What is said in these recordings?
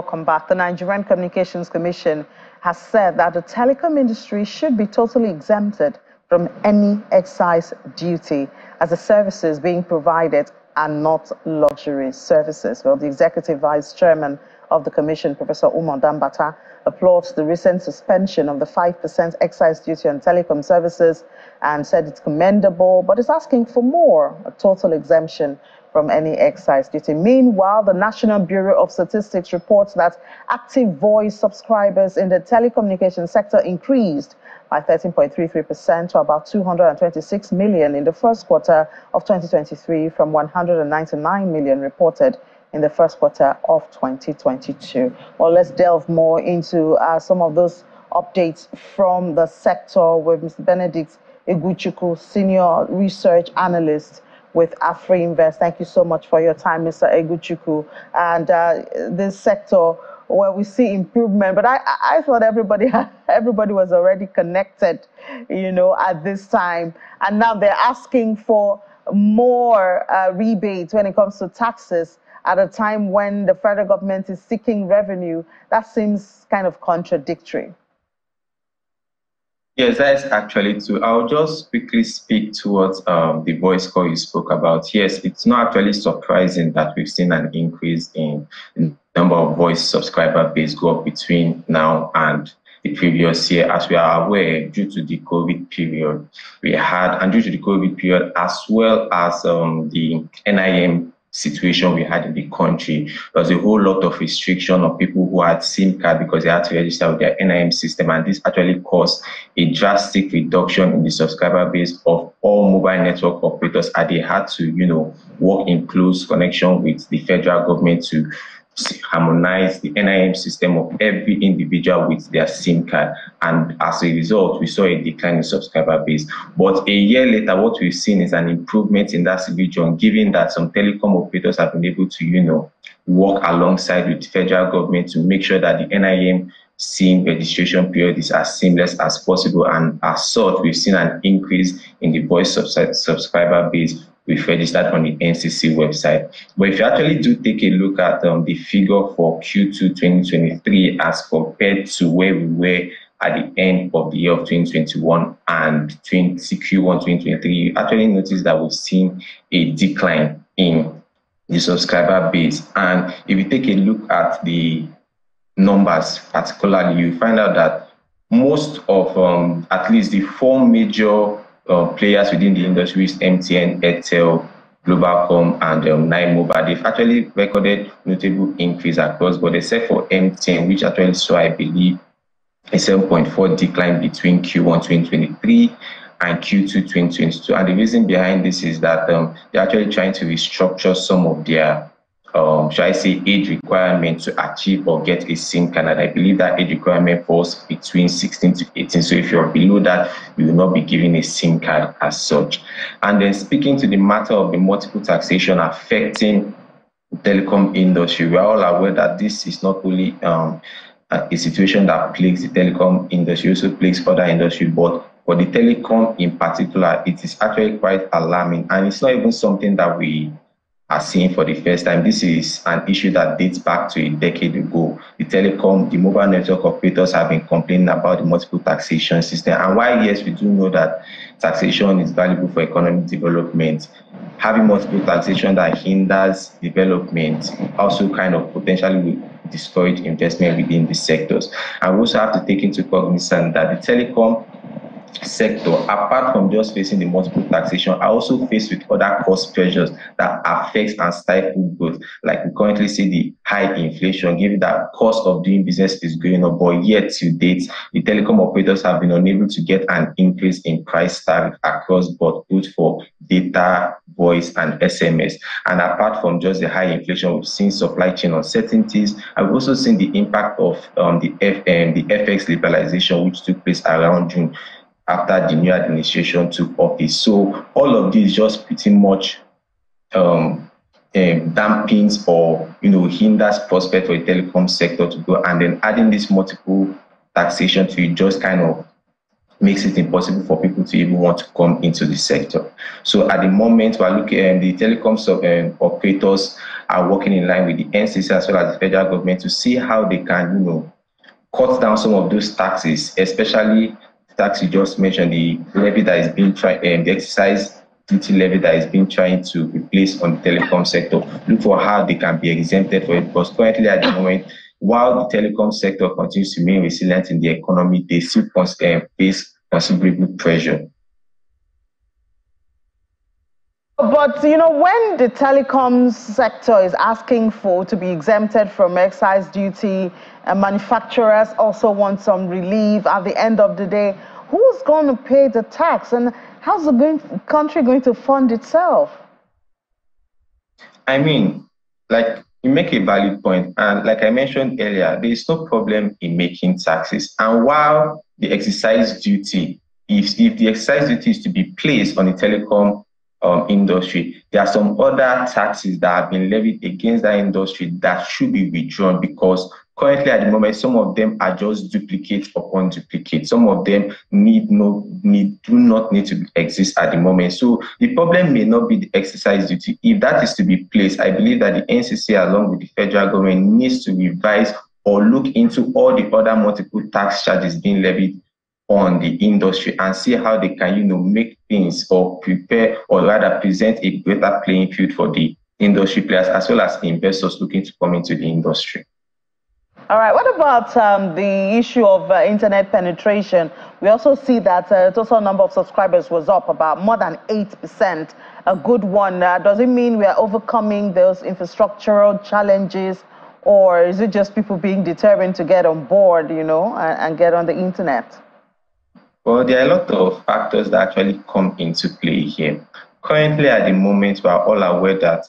welcome back. The Nigerian Communications Commission has said that the telecom industry should be totally exempted from any excise duty, as the services being provided are not luxury services. Well, the Executive Vice Chairman of the Commission, Professor Umar Dambata, applauds the recent suspension of the 5% excise duty on telecom services and said it's commendable, but is asking for more, a total exemption from any excise duty. Meanwhile, the National Bureau of Statistics reports that active voice subscribers in the telecommunications sector increased by 13.33% to about 226 million in the first quarter of 2023 from 199 million reported in the first quarter of 2022. Well, let's delve more into some of those updates from the sector with Mr. Benedict Eguchukwu, Senior Research Analyst with AfriInvest. Thank you so much for your time, Mr. Eguchukwu. And this sector where we see improvement, but I thought everybody was already connected, at this time. And now they're asking for more rebates when it comes to taxes at a time when the federal government is seeking revenue. That seems kind of contradictory. Yes, that's actually true. I'll just quickly speak towards the voice call you spoke about. Yes, it's not actually surprising that we've seen an increase in the number of voice subscriber base go up between now and the previous year. As we are aware, due to the COVID period as well as the NIM situation we had in the country, there was a whole lot of restriction on people who had SIM card because they had to register with their NIM system, and this actually caused a drastic reduction in the subscriber base of all mobile network operators, and they had to, work in close connection with the federal government to harmonize the NIM system of every individual with their SIM card. And as a result, we saw a decline in subscriber base. But a year later, what we've seen is an improvement in that region, given that some telecom operators have been able to, work alongside with the federal government to make sure that the NIM SIM registration period is as seamless as possible. And as such, we've seen an increase in the voice subscriber base we've registered on the NCC website. But if you actually do take a look at the figure for Q2 2023 as compared to where we were at the end of the year of 2021 and Q1 2023, you actually notice that we've seen a decline in the subscriber base. And if you take a look at the numbers particularly, you find out that most of at least the four major players within the industry is MTN, Airtel, Globalcom, and 9 Mobile. They've actually recorded notable increase across, but except for MTN, which actually saw, I believe, a 7.4 decline between Q1 2023 and Q2 2022. And the reason behind this is that they're actually trying to restructure some of their should I say, age requirement to achieve or get a SIM card. And I believe that age requirement falls between 16 to 18. So if you're below that, you will not be given a SIM card as such. And then speaking to the matter of the multiple taxation affecting the telecom industry, we are all aware that this is not only a situation that plagues the telecom industry, also plagues other industry, but for the telecom in particular, it is actually quite alarming. And it's not even something that we are seeing for the first time. This is an issue that dates back to a decade ago. The mobile network operators have been complaining about the multiple taxation system. And while, yes, we do know that taxation is valuable for economic development, having multiple taxation that hinders development also kind of potentially will discourage investment within the sectors. And we also have to take into cognizance that the telecom sector, apart from just facing the multiple taxation, are also faced with other cost pressures that affects and stifle growth. Like we currently see the high inflation, given that cost of doing business is going up, but yet to date, the telecom operators have been unable to get an increase in price tariff across board, both for data, voice, and SMS. And apart from just the high inflation, we've seen supply chain uncertainties. I've also seen the impact of the FX liberalization, which took place around June, after the new administration took office. So all of this just pretty much dampens or hinders prospect for the telecom sector to go, and then adding this multiple taxation to it just kind of makes it impossible for people to even want to come into the sector. So at the moment, we're looking at the telecom operators are working in line with the NCC as well as the federal government to see how they can, cut down some of those taxes, especially the tax you just mentioned, the levy that is being tried, the excise duty levy that is being trying to be placed on the telecom sector. Look for how they can be exempted for it, because currently at the moment, while the telecom sector continues to remain resilient in the economy, they still face considerable pressure. But, when the telecoms sector is asking to be exempted from excise duty, manufacturers also want some relief. At the end of the day, who's going to pay the tax, and how's the country going to fund itself? I mean, like, you make a valid point, and like I mentioned earlier, there is no problem in making taxes. And while the excise duty, if the excise duty is to be placed on the telecom industry, there are some other taxes that have been levied against that industry that should be withdrawn, because currently at the moment, some of them are just duplicate upon duplicate. Some of them do not need to exist at the moment. So the problem may not be the excise duty. If that is to be placed, I believe that the NCC, along with the federal government, needs to revise or look into all the other multiple tax charges being levied on the industry and see how they can, make things or prepare, or rather present a greater playing field for the industry players as well as investors looking to come into the industry. All right. What about the issue of internet penetration? We also see that total number of subscribers was up about more than 8%. A good one. Does it mean we are overcoming those infrastructural challenges, or is it just people being determined to get on board, and get on the internet? Well, there are a lot of factors that actually come into play here. Currently, at the moment, we are all aware that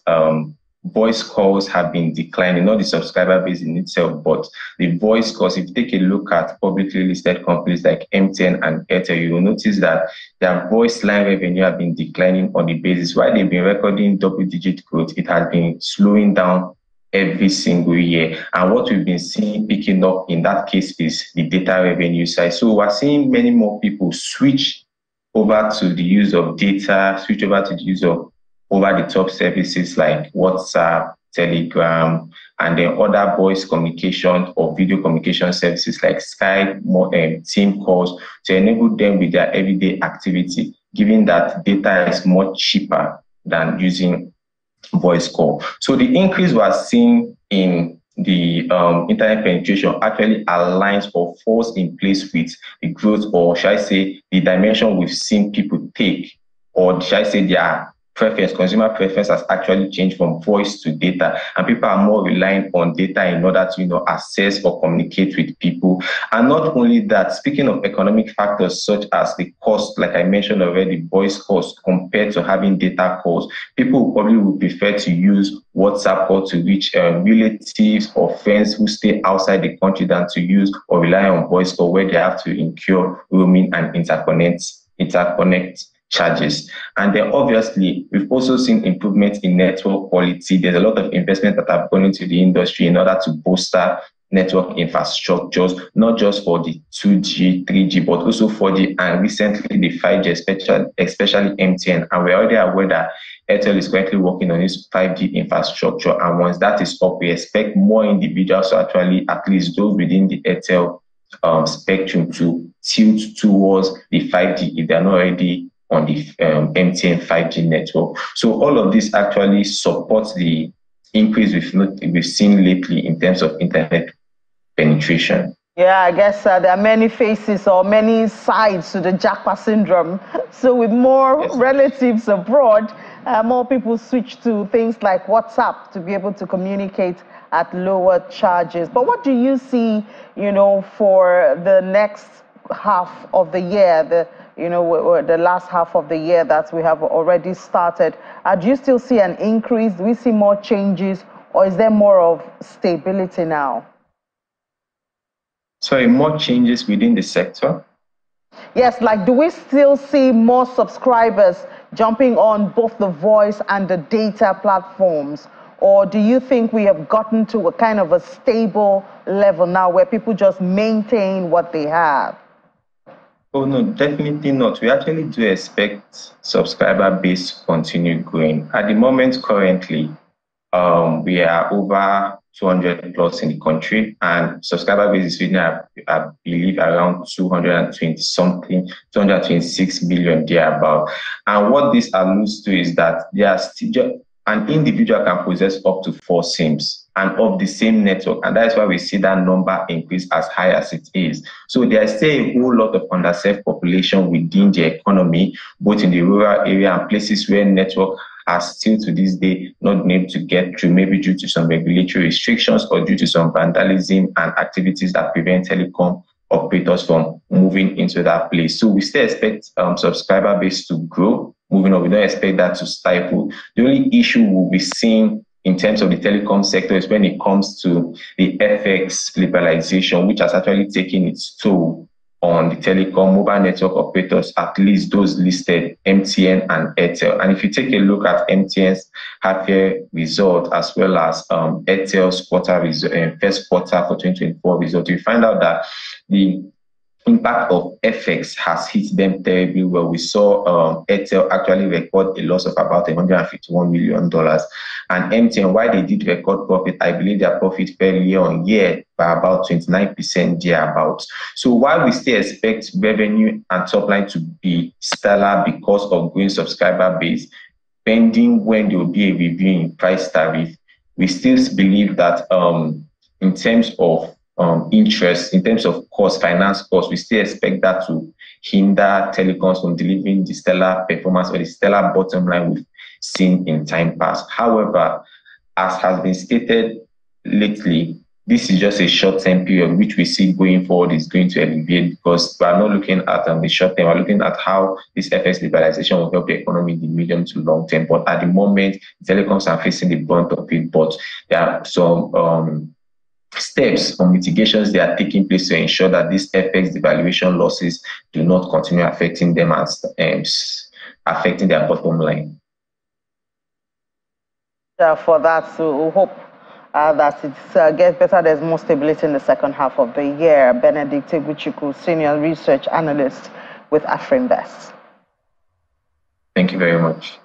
voice calls have been declining, not the subscriber base in itself, but the voice calls. If you take a look at publicly listed companies like MTN and Airtel, you will notice that their voice line revenue have been declining on the basis. While they've been recording double-digit growth, it has been slowing down every single year. And what we've been seeing picking up in that case is the data revenue side. So we're seeing many more people switch over to the use of data, switch over to the use of over-the-top services like WhatsApp, Telegram, and then other voice communication or video communication services like Skype, team calls, to enable them with their everyday activity, given that data is much cheaper than using voice call. So the increase we're seeing in the internet penetration actually aligns or falls in place with the growth, or shall I say, the dimension we've seen people take, or shall I say their consumer preference has actually changed from voice to data, and people are more reliant on data in order to access or communicate with people. And not only that, speaking of economic factors such as the cost, like I mentioned already, voice cost compared to having data calls, people probably would prefer to use WhatsApp call to reach relatives or friends who stay outside the country than to use or rely on voice call, where they have to incur roaming and interconnect charges. And then obviously, we've also seen improvements in network quality. There's a lot of investment that have gone into the industry in order to bolster network infrastructures, not just for the 2G, 3G, but also 4G, and recently the 5G, especially MTN. And we're already aware that Airtel is currently working on its 5G infrastructure. And once that is up, we expect more individuals to actually, at least those within the Airtel spectrum, to tilt towards the 5G if they're not already on the MTN 5G network. So all of this actually supports the increase we've seen lately in terms of internet penetration. Yeah, I guess there are many faces or many sides to the Japa syndrome. So with more relatives abroad, more people switch to things like WhatsApp to be able to communicate at lower charges. But what do you see, for the next half of the year, the last half of the year that we have already started? Do you still see an increase? Do we see more changes, or is there more of stability now? Sorry, more changes within the sector? Yes, like, do we still see more subscribers jumping on both the voice and the data platforms? Or do you think we have gotten to a kind of a stable level now where people just maintain what they have? Oh, no, definitely not. We actually do expect subscriber base to continue growing. At the moment, currently, We are over 200 plus in the country, and subscriber base is reading, I believe, around 220 something, 226 million thereabout. And what this alludes to is that there are still an individual can possess up to 4 SIMs and of the same network, and that's why we see that number increase as high as it is. So there is still a whole lot of underserved population within the economy, both in the rural area and places where network are still to this day not been able to get through, maybe due to some regulatory restrictions or due to some vandalism and activities that prevent telecom operators from moving into that place. So we still expect subscriber base to grow. Moving on, we don't expect that to stifle. The only issue we'll be seeing in terms of the telecom sector is when it comes to the FX liberalization, which has actually taken its toll on the telecom mobile network operators, at least those listed, MTN and Airtel. And if you take a look at MTN's half-year result as well as Airtel's first quarter for 2024 result, you find out that the impact of FX has hit them terribly well. We saw Airtel actually record a loss of about $151 million. And MTN, while they did record profit, I believe their profit fell year on year by about 29% thereabouts. So while we still expect revenue and top line to be stellar because of growing subscriber base, pending when there will be a review in price tariff, we still believe that in terms of interest, in terms of cost, finance cost, we still expect that to hinder telecoms from delivering the stellar performance or the stellar bottom line we've seen in time past. However, as has been stated lately, this is just a short-term period, which we see going forward is going to alleviate, because we are not looking at the short term, we're looking at how this FX liberalization will help the economy in the medium to long term. But at the moment, telecoms are facing the brunt of it, but there are some steps or mitigations that are taking place to ensure that these FX devaluation losses do not continue affecting them as affecting their bottom line. For that, so we hope that it gets better. There's more stability in the second half of the year. Benedict Eguchukwu, Senior Research Analyst with AfriInvest. Thank you very much.